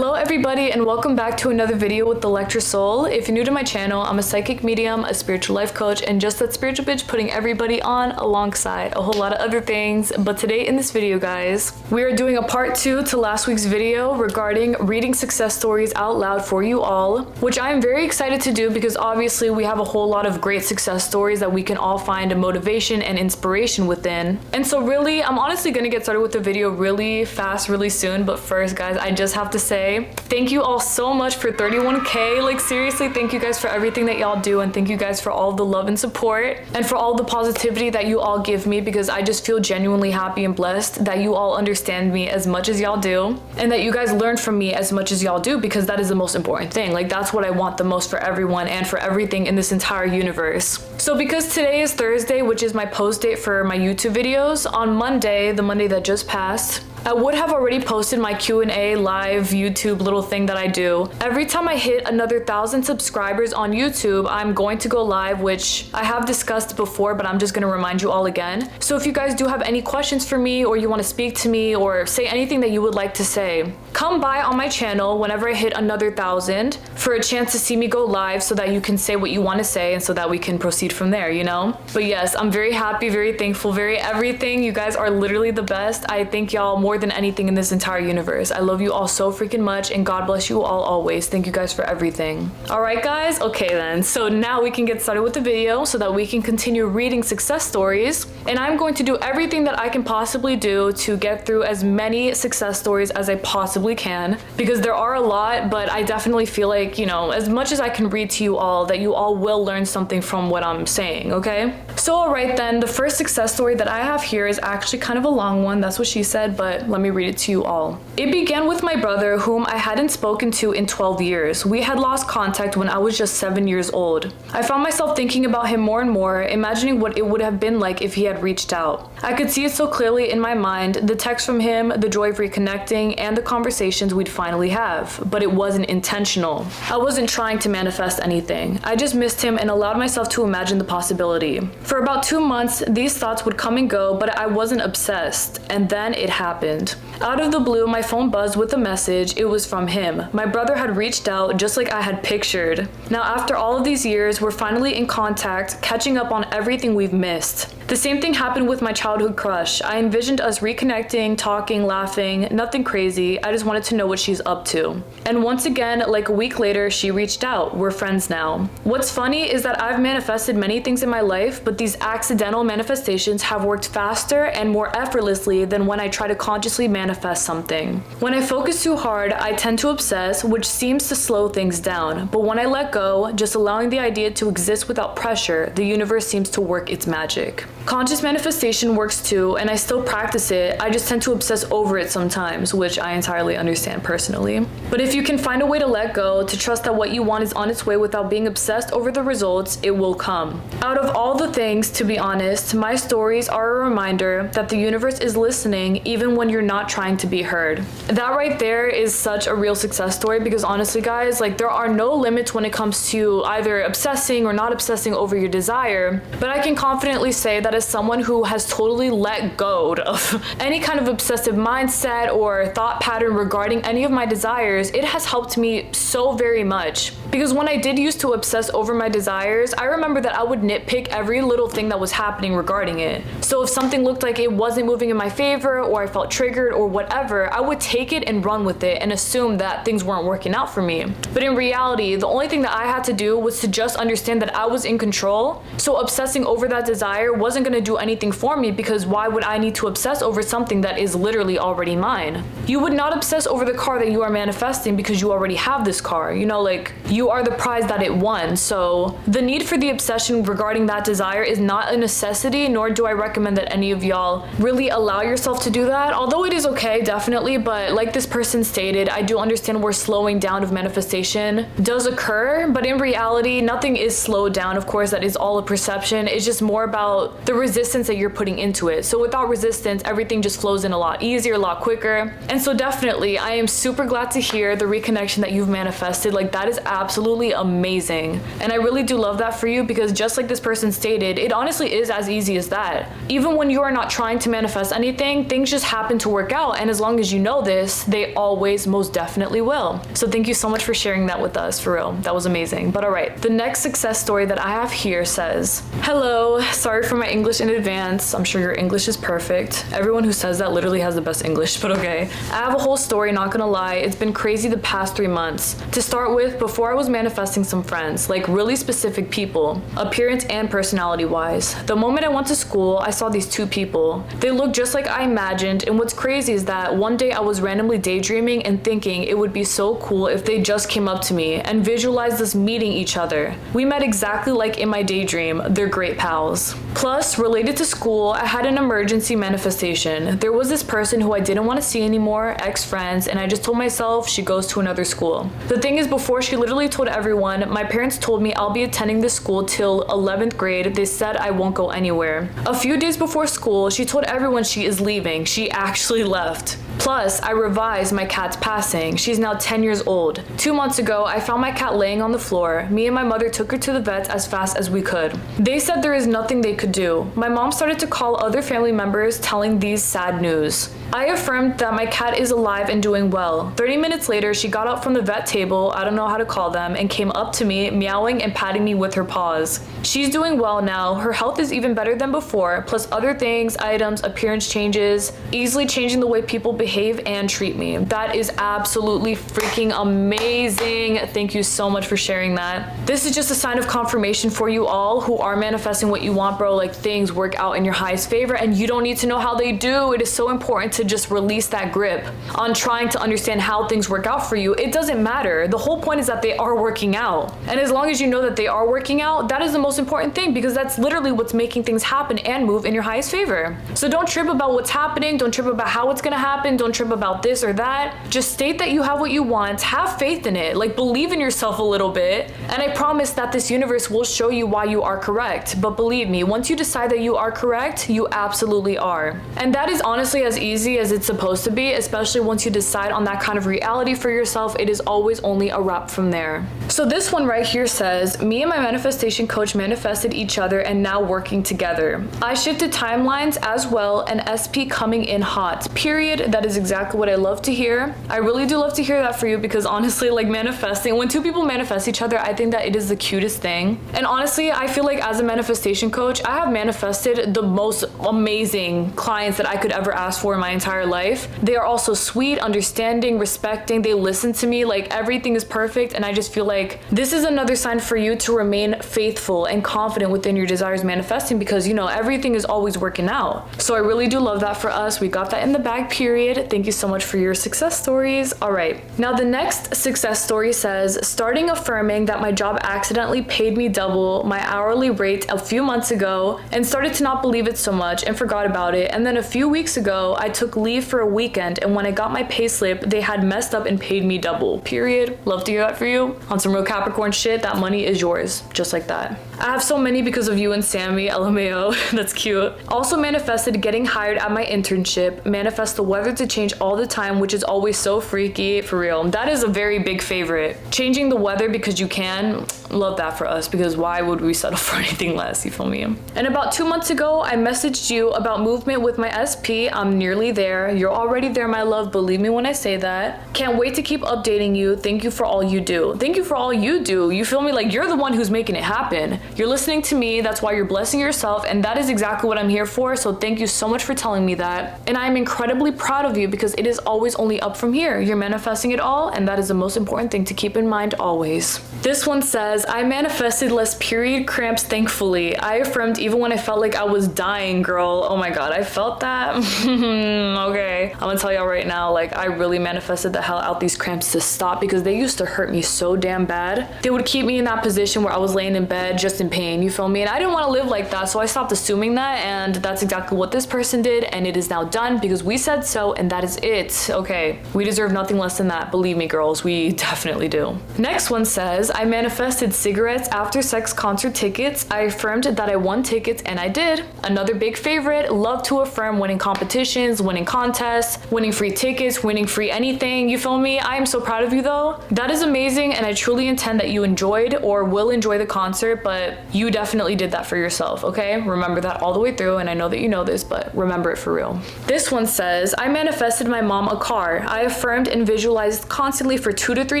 Hello everybody and welcome back to another video with the Lecture Soul. If you're new to my channel, I'm a psychic medium, a spiritual life coach, and just that spiritual bitch putting everybody on alongside a whole lot of other things. But today in this video, guys, we are doing a part 2 to last week's video regarding reading success stories out loud for you all, which I am very excited to do because obviously we have a whole lot of great success stories that we can all find motivation and inspiration within. And so really, I'm honestly gonna get started with the video really fast, really soon. But first, guys, I just have to say thank you all so much for 31K. Like seriously, thank you guys for everything that y'all do, and thank you guys for all the love and support and for all the positivity that you all give me, because I just feel genuinely happy and blessed that you all understand me as much as y'all do and that you guys learn from me as much as y'all do, because that is the most important thing. Like that's what I want the most for everyone and for everything in this entire universe. So because today is Thursday, which is my post date for my YouTube videos, on Monday, the Monday that just passed, I would have already posted my Q&A live YouTube little thing that I do. Every time I hit another 1,000 subscribers on YouTube, I'm going to go live, which I have discussed before, but I'm just gonna remind you all again. So if you guys do have any questions for me, or you wanna speak to me, or say anything that you would like to say, come by on my channel whenever I hit another 1,000 for a chance to see me go live so that you can say what you wanna say and so that we can proceed from there, you know? But yes, I'm very happy, very thankful, very everything. You guys are literally the best. I thank y'all more than anything in this entire universe. I love you all so freaking much, and God bless you all always. Thank you guys for everything. All right, guys. Okay then. So now we can get started with the video so that we can continue reading success stories. And I'm going to do everything that I can possibly do to get through as many success stories as I possibly can, because there are a lot, but I definitely feel like, you know, as much as I can read to you all, that you all will learn something from what I'm saying, okay? So all right then, the first success story that I have here is actually kind of a long one. That's what she said, but let me read it to you all. It began with my brother, whom I hadn't spoken to in 12 years. We had lost contact when I was just 7 years old. I found myself thinking about him more and more, imagining what it would have been like if he had reached out. I could see it so clearly in my mind, the text from him, the joy of reconnecting, and the conversations we'd finally have. But it wasn't intentional. I wasn't trying to manifest anything. I just missed him and allowed myself to imagine the possibility. For about 2 months, these thoughts would come and go, but I wasn't obsessed. And then it happened. Out of the blue, my phone buzzed with a message. It was from him. My brother had reached out just like I had pictured. Now, after all of these years, we're finally in contact, catching up on everything we've missed. The same thing happened with my childhood crush. I envisioned us reconnecting, talking, laughing, nothing crazy. I just wanted to know what she's up to. And once again, like a week later, she reached out. We're friends now. What's funny is that I've manifested many things in my life, but these accidental manifestations have worked faster and more effortlessly than when I try to consciously manifest something. When I focus too hard, I tend to obsess, which seems to slow things down. But when I let go, just allowing the idea to exist without pressure, the universe seems to work its magic. Conscious manifestation works too, and I still practice it. I just tend to obsess over it sometimes, which I entirely understand personally. But if you can find a way to let go, to trust that what you want is on its way without being obsessed over the results, it will come. Out of all the things, to be honest, my stories are a reminder that the universe is listening even when you're not trying to be heard. That right there is such a real success story, because honestly, guys, like there are no limits when it comes to either obsessing or not obsessing over your desire. But I can confidently say that as someone who has totally let go of any kind of obsessive mindset or thought pattern regarding any of my desires, it has helped me so very much. Because when I did used to obsess over my desires, I remember that I would nitpick every little thing that was happening regarding it. So if something looked like it wasn't moving in my favor, or I felt triggered or whatever, I would take it and run with it and assume that things weren't working out for me. But in reality, the only thing that I had to do was to just understand that I was in control. So obsessing over that desire wasn't going to do anything for me, because why would I need to obsess over something that is literally already mine? You would not obsess over the car that you are manifesting because you already have this car. You know, like you are the prize that it won. So the need for the obsession regarding that desire is not a necessity, nor do I recommend that any of y'all really allow yourself to do that. Although it is okay, definitely, but like this person stated, I do understand where slowing down of manifestation does occur, but in reality, nothing is slowed down. Of course, that is all a perception. It's just more about the the resistance that you're putting into it. So without resistance, everything just flows in a lot easier, a lot quicker. And so definitely, I am super glad to hear the reconnection that you've manifested. Like, that is absolutely amazing. And I really do love that for you, because just like this person stated, it honestly is as easy as that. Even when you are not trying to manifest anything, things just happen to work out. And as long as you know this, they always most definitely will. So thank you so much for sharing that with us, for real. That was amazing. But all right, the next success story that I have here says, hello, sorry for my English in advance. I'm sure your English is perfect. Everyone who says that literally has the best English, but okay. I have a whole story, not gonna lie. It's been crazy the past 3 months. To start with, before I was manifesting some friends, like really specific people, appearance and personality wise. The moment I went to school, I saw these 2 people. They looked just like I imagined, and what's crazy is that one day I was randomly daydreaming and thinking it would be so cool if they just came up to me and visualized us meeting each other. We met exactly like in my daydream. They're great pals. Plus, related to school, I had an emergency manifestation. There was this person who I didn't want to see anymore, ex-friends, and I just told myself she goes to another school. The thing is, before she literally told everyone, my parents told me I'll be attending this school till 11th grade. They said I won't go anywhere. A few days before school, she told everyone she is leaving. She actually left. Plus, I revised my cat's passing. She's now 10 years old. 2 months ago, I found my cat laying on the floor. Me and my mother took her to the vets as fast as we could. They said there is nothing they could do. My mom started to call other family members telling these sad news. I affirmed that my cat is alive and doing well. 30 minutes later, she got up from the vet table, I don't know how to call them, and came up to me, meowing and patting me with her paws. She's doing well now. Her health is even better than before, plus other things, items, appearance changes, easily changing the way people behave and treat me. That is absolutely freaking amazing. Thank you so much for sharing that. This is just a sign of confirmation for you all who are manifesting what you want, bro. Like, things work out in your highest favor, and you don't need to know how they do. It is so important to just release that grip on trying to understand how things work out for you. It doesn't matter. The whole point is that they are working out. And as long as you know that they are working out, that is the most important thing, because that's literally what's making things happen and move in your highest favor. So don't trip about what's happening. Don't trip about how it's gonna happen. Don't trip about this or that. Just state that you have what you want. Have faith in it. Like, believe in yourself a little bit. And I promise that this universe will show you why you are correct. But believe me, once you decide that you are correct, you absolutely are. And that is honestly as easy as it's supposed to be, especially once you decide on that kind of reality for yourself. It is always only a wrap from there. So this one right here says, me and my manifestation coach manifested each other and now working together. I shifted timelines as well, and SP coming in hot. Period. That is exactly what I love to hear. I really do love to hear that for you, because honestly, like, manifesting, when 2 people manifest each other, I think that it is the cutest thing. And honestly, I feel like as a manifestation coach, I have manifested the most amazing clients that I could ever ask for in my entire life. They are also sweet, understanding, respecting. They listen to me. Like, everything is perfect. And I just feel like this is another sign for you to remain faithful and confident within your desires manifesting, because, you know, everything is always working out. So I really do love that for us. We got that in the bag, period. Thank you so much for your success stories. All right. Now the next success story says, starting affirming that my job accidentally paid me double my hourly rate a few months ago and started to not believe it so much and forgot about it. And then a few weeks ago, I took leave for a weekend, and when I got my pay slip, they had messed up and paid me double. Period. Love to hear that for you. On some real Capricorn shit, that money is yours. Just like that. I have so many because of you and Sammy, LMAO. That's cute. Also manifested getting hired at my internship. Manifest the weather to change all the time, which is always so freaky, for real. That is a very big favorite. Changing the weather because you can. Love that for us, because why would we settle for anything less? You feel me? And about 2 months ago, I messaged you about movement with my SP. I'm nearly there. You're already there, my love. Believe me when I say that. Can't wait to keep updating you. Thank you for all you do. Thank you for all you do. You feel me? Like, you're the one who's making it happen. You're listening to me. That's why you're blessing yourself. And that is exactly what I'm here for. So thank you so much for telling me that. And I'm incredibly proud of you, because it is always only up from here. You're manifesting it all. And that is the most important thing to keep in mind always. This one says, I manifested less period cramps, thankfully. I affirmed even when I felt like I was dying, girl. Oh my God, I felt that. Okay, I'm gonna tell y'all right now, like, I really manifested the hell out these cramps to stop, because they used to hurt me so damn bad. They would keep me in that position where I was laying in bed just in pain, you feel me? And I didn't want to live like that, so I stopped assuming that, and that's exactly what this person did, and it is now done because we said so, and and that is it. Okay, we deserve nothing less than that. Believe me, girls, we definitely do. Next one says, I manifested cigarettes after sex concert tickets. I affirmed that I won tickets, and I did. Another big favorite, love to affirm winning competitions, winning contests, winning free tickets, winning free anything, you feel me? I am so proud of you though. That is amazing, and I truly intend that you enjoyed or will enjoy the concert, but you definitely did that for yourself, okay? Remember that all the way through, and I know that you know this, but remember it for real. This one says, I manifested my mom a car. I affirmed and visualized constantly for 2 to 3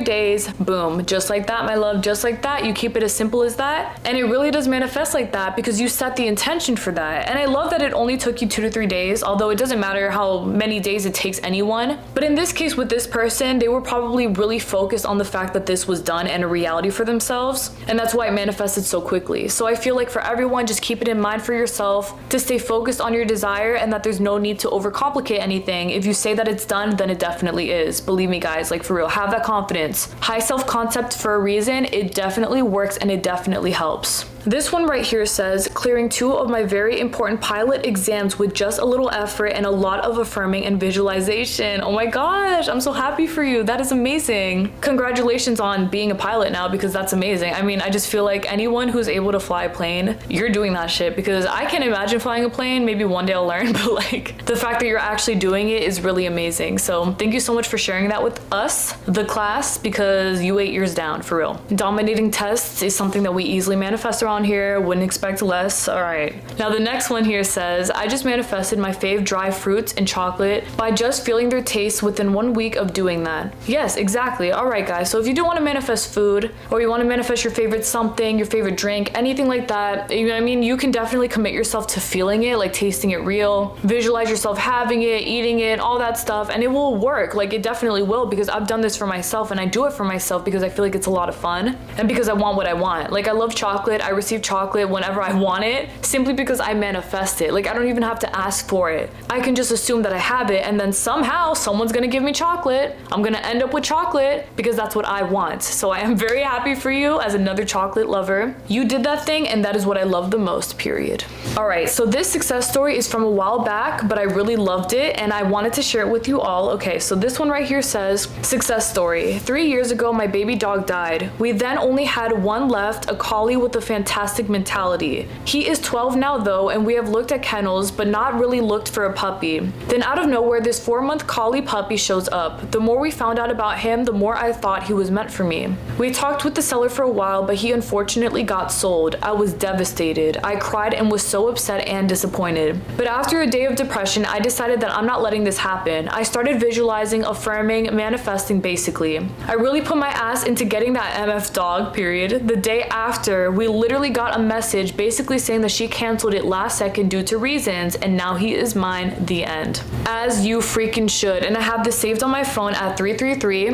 days. Boom. Just like that, my love, just like that. You keep it as simple as that, and it really does manifest like that because you set the intention for that. And I love that it only took you 2 to 3 days, although it doesn't matter how many days it takes anyone. But in this case with this person, they were probably really focused on the fact that this was done and a reality for themselves, and that's why it manifested so quickly. So I feel like for everyone, just keep it in mind for yourself to stay focused on your desire and that there's no need to overcomplicate anything. If you say that it's done, then it definitely is. Believe me, guys, like for real, have that confidence. High self-concept for a reason. It definitely works and it definitely helps. This one right here says, clearing 2 of my very important pilot exams with just a little effort and a lot of affirming and visualization. Oh my gosh, I'm so happy for you. That is amazing. Congratulations on being a pilot now, because that's amazing. I mean, I just feel like anyone who's able to fly a plane, you're doing that shit, because I can't imagine flying a plane. Maybe one day I'll learn, but like the fact that you're actually doing it is really amazing. So thank you so much for sharing that with us, the class, because you 8 years down, for real. Dominating tests is something that we easily manifest around here, wouldn't expect less. All right, now the next one here says, I just manifested my fave dry fruits and chocolate by just feeling their taste within 1 week of doing that. Yes, exactly. All right, guys, so if you do want to manifest food, or you want to manifest your favorite something, your favorite drink, anything like that, you know what I mean, you can definitely commit yourself to feeling it, like tasting it real, visualize yourself having it, eating it, all that stuff, and it will work. Like it definitely will, because I've done this for myself, and I do it for myself because I feel like it's a lot of fun and because I want what I want. Like I love chocolate. I receive chocolate whenever I want it, simply because I manifest it. Like I don't even have to ask for it. I can just assume that I have it, and then somehow someone's gonna give me chocolate. I'm gonna end up with chocolate because that's what I want. So I am very happy for you as another chocolate lover. You did that thing, and that is what I love the most, period. All right, so this success story is from a while back, but I really loved it and I wanted to share it with you all. Okay, so this one right here says, success story. 3 years ago, my baby dog died. We then only had one left, a collie with a fantastic mentality. He is 12 now though, and we have looked at kennels, but not really looked for a puppy. Then out of nowhere, this 4-month collie puppy shows up. The more we found out about him, the more I thought he was meant for me. We talked with the seller for a while, but he unfortunately got sold. I was devastated. I cried and was so upset and disappointed. But after a day of depression, I decided that I'm not letting this happen. I started visualizing, affirming, manifesting basically. I really put my ass into getting that MF dog, period. The day after, we literally got a message basically saying that she canceled it last second due to reasons, and now he is mine, the end. As you freaking should. And I have this saved on my phone at 333.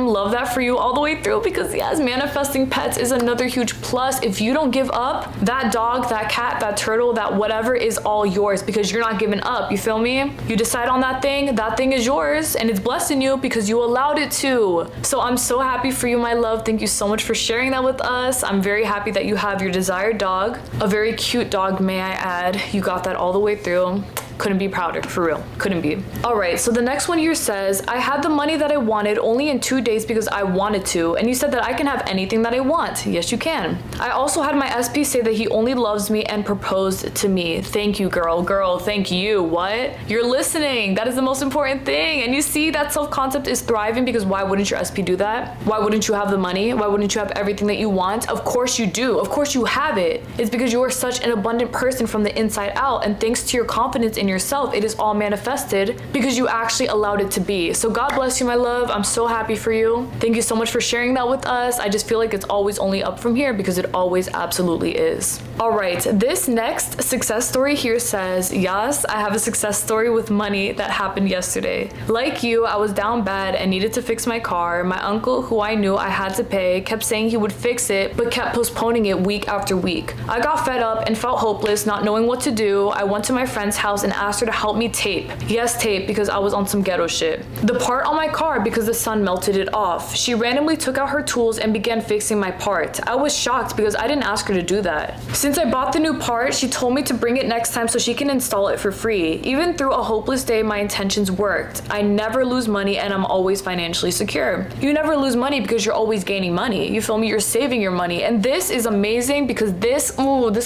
Love that for you all the way through, because yes, manifesting pets is another huge plus. If you don't give up, that dog, that cat, that turtle, that whatever is all yours, because you're not giving up, you feel me? You decide on that thing is yours, and it's blessing you because you allowed it to. So I'm so happy for you, my love. Thank you so much for sharing that with us. I'm very happy that you have your desired dog, a very cute dog, may I add. You got that all the way through. Couldn't be prouder, for real. Couldn't be. All right, so the next one here says, I had the money that I wanted only in 2 days because I wanted to, and you said that I can have anything that I want. Yes, you can. I also had my SP say that he only loves me and proposed to me. Thank you, girl. Girl, thank you. What? You're listening. That is the most important thing. And you see that self-concept is thriving, because why wouldn't your SP do that? Why wouldn't you have the money? Why wouldn't you have everything that you want? Of course you do. Of course you have it. It's because you are such an abundant person from the inside out, and thanks to your confidence in yourself, it is all manifested because you actually allowed it to be. So God bless you, my love. I'm so happy for you. Thank you so much for sharing that with us. I just feel like it's always only up from here, because it always absolutely is. All right, this next success story here says, yes, I have a success story with money that happened yesterday. Like you, I was down bad and needed to fix my car. My uncle, who I knew I had to pay, kept saying he would fix it, but kept postponing it week after week. I got fed up and felt hopeless, not knowing what to do. I went to my friend's house and asked her to help me tape. Yes, tape, because I was on some ghetto shit. The part on my car because the sun melted it off. She randomly took out her tools and began fixing my part. I was shocked because I didn't ask her to do that. Since I bought the new part, she told me to bring it next time so she can install it for free. Even through a hopeless day, my intentions worked. I never lose money and I'm always financially secure. You never lose money because you're always gaining money. You feel me? You're saving your money. And this is amazing because this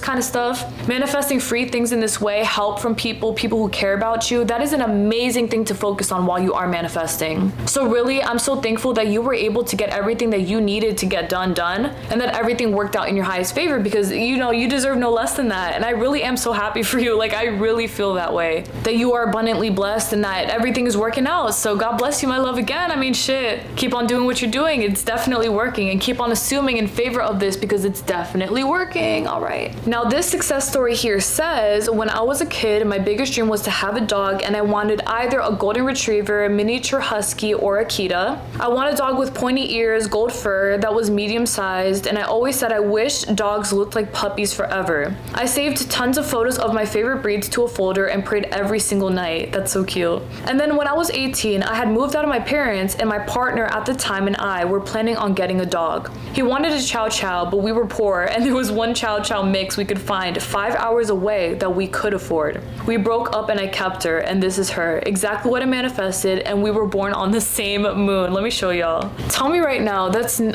kind of stuff, manifesting free things in this way, help from people who care about you, that is an amazing thing to focus on while you are manifesting. So really, I'm so thankful that you were able to get everything that you needed to get done, and that everything worked out in your highest favor, because you know, you deserve no less than that. And I really am so happy for you. Like, I really feel that way, that you are abundantly blessed and that everything is working out. So God bless you, my love, again. I mean, shit, keep on doing what you're doing. It's definitely working, and keep on assuming in favor of this because it's definitely working. All right. Now, this success story here says, when I was a kid, my biggest dream was to have a dog, and I wanted either a golden retriever, a miniature husky, or a Akita. I want a dog with pointy ears, gold fur, that was medium sized, and I always said I wish dogs looked like puppies forever. I saved tons of photos of my favorite breeds to a folder and prayed every single night. That's so cute. And then when I was 18, I had moved out of my parents, and my partner at the time and I were planning on getting a dog. He wanted a Chow Chow, but we were poor, and there was one Chow Chow mix we could find 5 hours away that we could afford. We broke up and I kept her, and this is her. Exactly what I manifested, and we were born on the same moon. Let me show y'all. Tell me right now,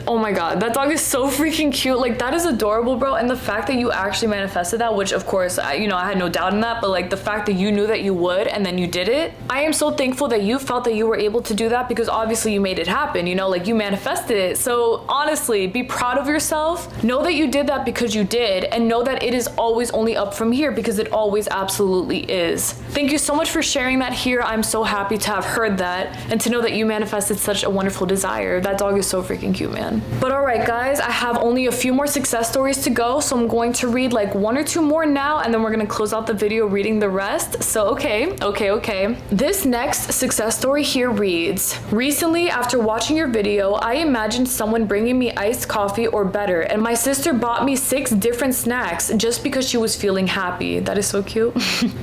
oh my god, that dog is so freaking cute. Like, that is adorable, bro. And the fact that you actually manifested that, which of course, I had no doubt in that, but like the fact that you knew that you would and then you did it, I am so thankful that you felt that you were able to do that, because obviously you made it happen, like you manifested it. So honestly, be proud of yourself. Know that you did that because you did, and know that it is always only up from here, because it always absolutely is. Thank you so much for sharing that here. I'm so happy to have heard that and to know that you manifested such a wonderful desire. That dog is so freaking cute, man. But all right, guys, I have only a few more success stories to go, so I'm going to read like 1 or 2 more now, and then we're gonna close out the video reading the rest. So okay. This next success story here reads, recently after watching your video, I imagined someone bringing me iced coffee or better, and my sister bought me 6 different snacks just because she was feeling happy. That is so cute.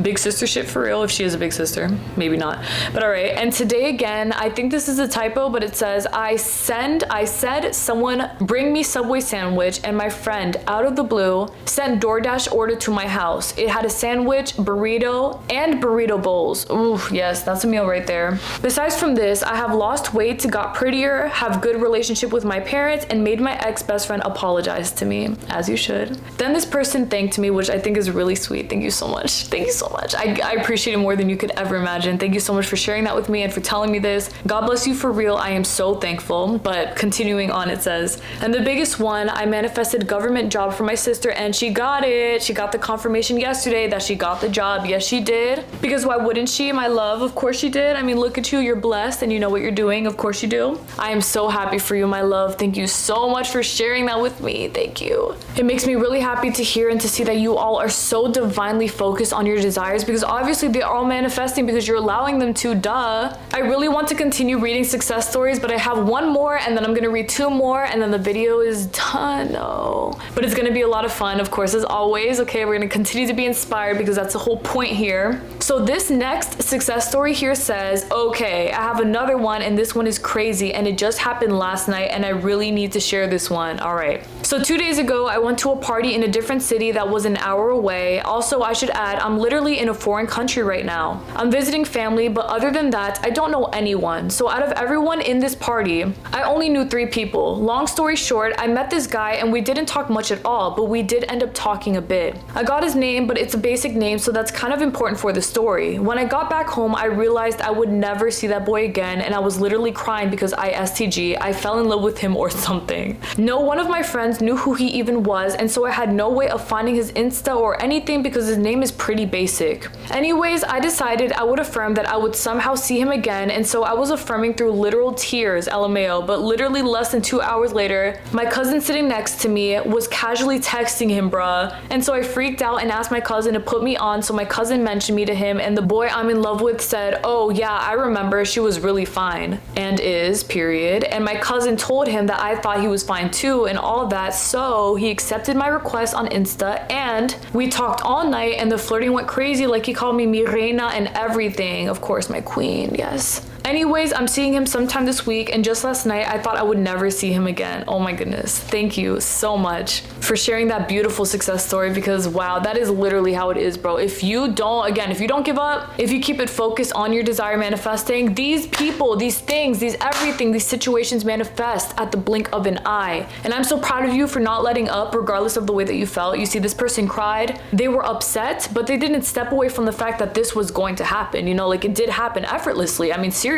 Big sister shit for real, if she is a big sister. Maybe not, but all right. And today again, I think this is a typo, but it says, I said someone bring me Subway sandwich, and my friend out of the blue sent DoorDash order to my house. It had a sandwich, burrito, and burrito bowls. Ooh, yes, that's a meal right there. Besides from this, I have lost weight, got prettier, have good relationship with my parents, and made my ex-best friend apologize to me, as you should. Then this person thanked me, which I think is really sweet. Thank you so much. Thank you so much. I appreciate it more than you could ever imagine. Thank you so much for sharing that with me and for telling me this. God bless you for real. I am so thankful. But continuing on, it says, and the biggest one, I manifested government job for my sister, and she got it. She got the confirmation yesterday that she got the job. Yes, she did. Because why wouldn't she, my love? Of course she did. I mean, look at you. You're blessed and you know what you're doing. Of course you do. I am so happy for you, my love. Thank you so much for sharing that with me. Thank you. It makes me really happy to hear and to see that you all are so divinely focused on your desires, because obviously they are all manifesting because you're allowing them to, duh. I really want to continue reading success stories, but I have 1 more, and then I'm gonna read 2 more, and then the video is done. No. But it's gonna be a lot of fun, of course, as always. Okay, we're gonna continue to be inspired because that's the whole point here. So this next success story here says, okay, I have another one, and this one is crazy, and it just happened last night, and I really need to share this one. All right. So 2 days ago, I went to a party in a different city that was an hour away. Also, I should add, I'm literally in a foreign country right now. I'm visiting family, but other than that, I don't know anyone. So out of everyone in this party, I only knew 3 people. Long story short, I met this guy and we didn't talk much at all, but we did end up talking a bit. I got his name, but it's a basic name, so that's kind of important for the story. When I got back home, I realized I would never see that boy again, and I was literally crying because I fell in love with him or something. No one of my friends knew who he even was, and so I had no way of finding his Insta or anything because his name is pretty basic. Anyways, I decided I would affirm that I would somehow see him again, and so I was affirming through literal tears, LMAO, but literally less than 2 hours later, my cousin sitting next to me was casually texting him, bruh. And so I freaked out and asked my cousin to put me on, so my cousin mentioned me to him, and the boy I'm in love with said, oh yeah, I remember, she was really fine. And is, period. And my cousin told him that I thought he was fine too and all of that, that. So he accepted my request on Insta and we talked all night and the flirting went crazy. Like he called me mi reina and everything. Of course, my queen, yes. Anyways, I'm seeing him sometime this week, and just last night I thought I would never see him again. Oh my goodness. Thank you so much for sharing that beautiful success story, because wow, that is literally how it is, bro. If you don't give up, if you keep it focused on your desire manifesting, these people, these things, these everything, these situations manifest at the blink of an eye. And I'm so proud of you for not letting up regardless of the way that you felt. You see, this person cried, they were upset, but they didn't step away from the fact that this was going to happen. You know, like it did happen effortlessly. I mean, seriously,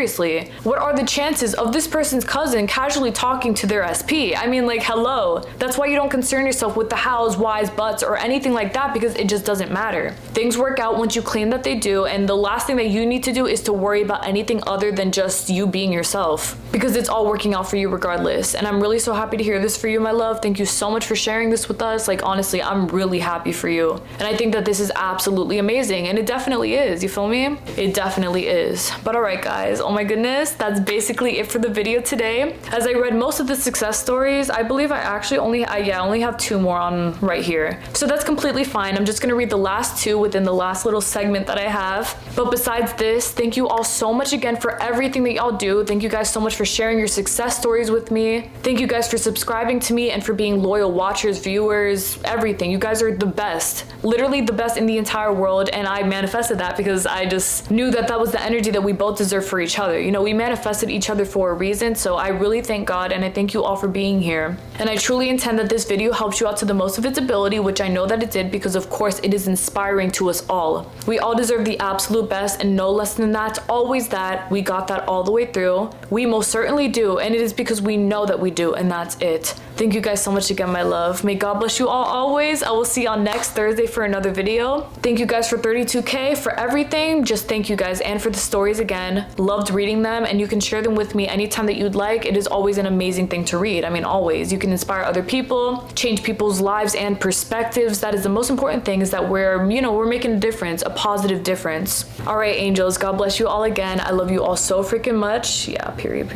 what are the chances of this person's cousin casually talking to their SP? I mean, like, hello. That's why you don't concern yourself with the hows, whys, buts, or anything like that, because it just doesn't matter. Things work out once you claim that they do, and the last thing that you need to do is to worry about anything other than just you being yourself, because it's all working out for you regardless. And I'm really so happy to hear this for you, my love. Thank you so much for sharing this with us. Like, honestly, I'm really happy for you. And I think that this is absolutely amazing, and it definitely is. You feel me? It definitely is. But all right, guys. Oh my goodness, that's basically it for the video today. As I read most of the success stories, I believe I actually only have 2 more on right here. So that's completely fine. I'm just gonna read the last 2 within the last little segment that I have. But besides this, thank you all so much again for everything that y'all do. Thank you guys so much for sharing your success stories with me. Thank you guys for subscribing to me and for being loyal watchers, viewers, everything. You guys are the best, literally the best in the entire world. And I manifested that because I just knew that that was the energy that we both deserve for each other. You know, we manifested each other for a reason. So I really thank God, and I thank you all for being here. And I truly intend that this video helps you out to the most of its ability, which I know that it did, because of course it is inspiring to us all. We all deserve the absolute best, and no less than that, always that. We got that all the way through. We most certainly do, and it is because we know that we do, and that's it. Thank you guys so much again, my love. May God bless you all always. I will see y'all next Thursday for another video. Thank you guys for 32K, for everything. Just thank you guys, and for the stories again. Loved reading them, and you can share them with me anytime that you'd like. It is always an amazing thing to read. I mean, always. You can inspire other people, change people's lives and perspectives. That is the most important thing, is that we're making a difference, a positive difference. All right, angels, God bless you all again. I love you all so freaking much. Yeah, period.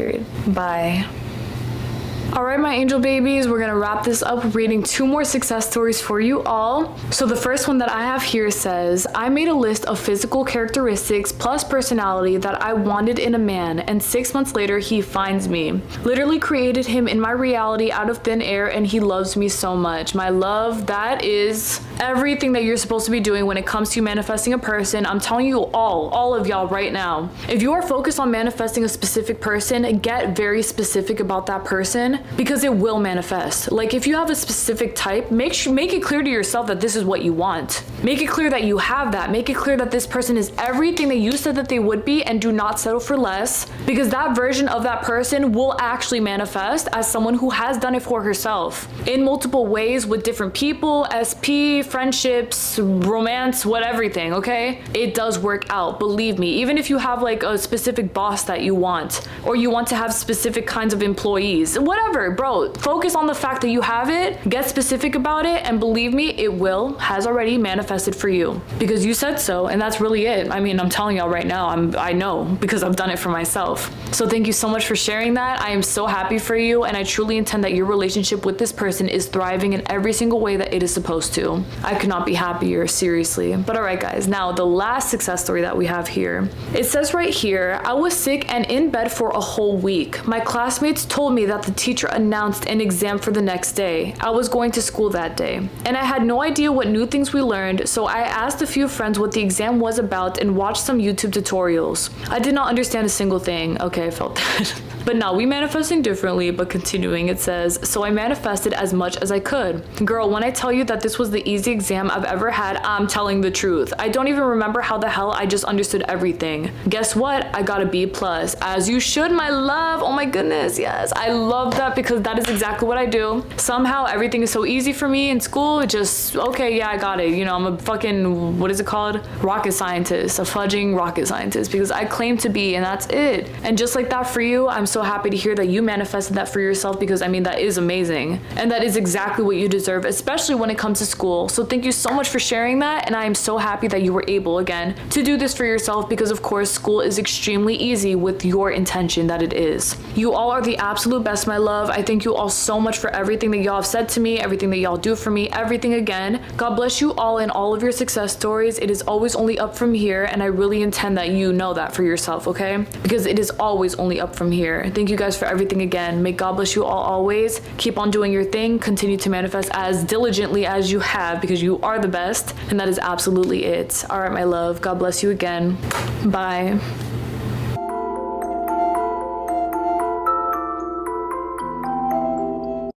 Bye. All right, my angel babies, we're gonna wrap this up reading 2 more success stories for you all. So the first one that I have here says, I made a list of physical characteristics plus personality that I wanted in a man, and 6 months later he finds me. Literally created him in my reality out of thin air, and he loves me so much. My love, that is everything that you're supposed to be doing when it comes to manifesting a person. I'm telling you all of y'all right now. If you are focused on manifesting a specific person, get very specific about that person, because it will manifest. Like, if you have a specific type, make it clear to yourself that this is what you want. Make it clear that you have that. Make it clear that this person is everything that you said that they would be, and do not settle for less, because that version of that person will actually manifest as someone who has done it for herself in multiple ways, with different people, SP, friendships, romance, everything, okay? It does work out, believe me. Even if you have like a specific boss that you want, or you want to have specific kinds of employees, whatever, bro, focus on the fact that you have it, get specific about it, and believe me, it has already manifested for you, because you said so, and that's really it. I mean, I'm telling y'all right now, I know, because I've done it for myself. So thank you so much for sharing that. I am so happy for you, and I truly intend that your relationship with this person is thriving in every single way that it is supposed to. I could not be happier, seriously. But all right, guys, now the last success story that we have here. It says right here, I was sick and in bed for a whole week. My classmates told me that the teacher announced an exam for the next day. I was going to school that day, and I had no idea what new things we learned, so I asked a few friends what the exam was about and watched some YouTube tutorials. I did not understand a single thing. Okay, I felt that. But now we manifesting differently, but continuing, it says, so I manifested as much as I could. Girl, when I tell you that this was the easy exam I've ever had, I'm telling the truth. I don't even remember how the hell I just understood everything. Guess what? I got a B+. As you should, my love. Oh my goodness, yes. I love that, because that is exactly what I do. Somehow everything is so easy for me in school. It just, okay, yeah, I got it. You know, I'm a fucking, what is it called? Rocket scientist, a fudging rocket scientist, because I claim to be, and that's it. And just like that for you, I'm so happy to hear that you manifested that for yourself, because I mean, that is amazing. And that is exactly what you deserve, especially when it comes to school. So thank you so much for sharing that. And I am so happy that you were able, again, to do this for yourself, because of course, school is extremely easy with your intention that it is. You all are the absolute best, my love. love. I thank you all so much for everything that y'all have said to me, everything that y'all do for me, everything again. God bless you all in all of your success stories. It is always only up from here, and I really intend that you know that for yourself, okay? Because it is always only up from here. Thank you guys for everything again. May God bless you all always. Keep on doing your thing. Continue to manifest as diligently as you have, because you are the best, and that is absolutely it. All right, my love. God bless you again. Bye.